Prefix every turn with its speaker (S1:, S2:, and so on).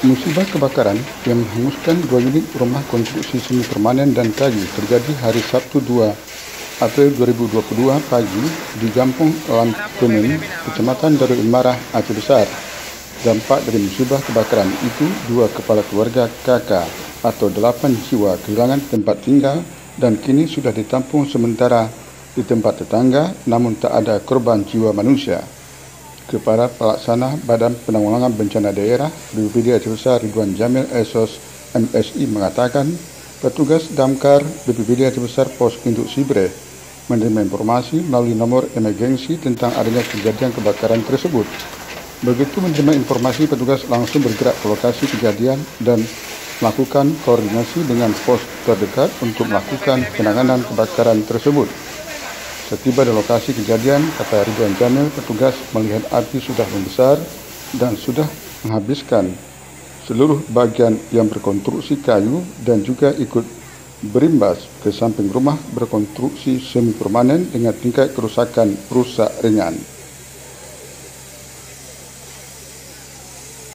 S1: Musibah kebakaran yang menghanguskan 2 unit rumah konstruksi semi permanen dan kayu terjadi hari Sabtu 2 April 2022 pagi di Kampung Lampemen, Kecamatan Darul Imarah, Aceh Besar. Dampak dari musibah kebakaran itu, 2 kepala keluarga KK atau 8 jiwa kehilangan tempat tinggal dan kini sudah ditampung sementara di tempat tetangga, namun tak ada korban jiwa manusia. Kepala Pelaksana Badan Penanggulangan Bencana Daerah BPBD Aceh Besar Ridwan Jamil SOS MSI mengatakan petugas damkar BPBD Aceh Besar Pos Induk Sibre menerima informasi melalui nomor emergensi tentang adanya kejadian kebakaran tersebut. Begitu menerima informasi, petugas langsung bergerak ke lokasi kejadian dan melakukan koordinasi dengan pos terdekat untuk melakukan penanganan kebakaran tersebut. Setiba di lokasi kejadian, kata Ridwan Jamil, petugas melihat api sudah membesar dan sudah menghabiskan seluruh bagian yang berkonstruksi kayu dan juga ikut berimbas ke samping rumah berkonstruksi semi permanen dengan tingkat kerusakan rusak ringan.